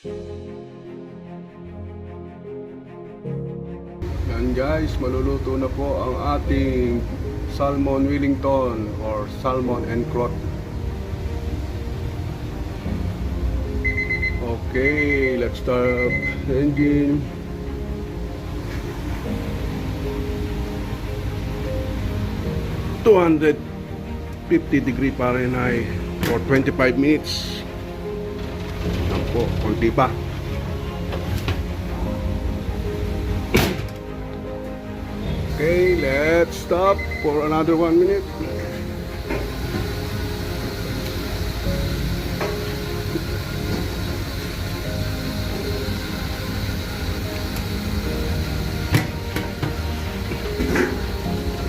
Yan guys, maluluto na po ang ating salmon Wellington or salmon and crot. Okay, let's start the engine. ₱250 for 25 minutes. Yan po, konti pa. Okay, let's stop for another 1 minute.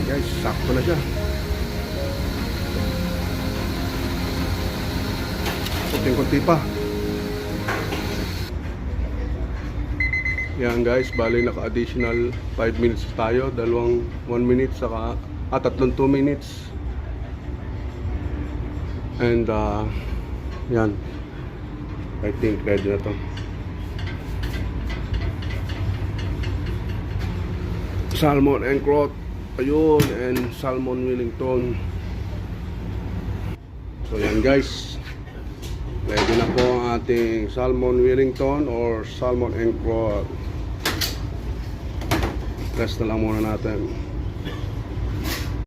Guys, sakto na siya. Kunti pa. Yan guys, bali naka-additional 5 minutes tayo. Dalawang 1 minute saka tatlong 2 minutes. And yan, I think ready na to. Salmon and crot, ayun, and salmon Wellington. So yan guys, ready na po ang ating salmon Wellington or salmon and crot. Rest na lang muna natin.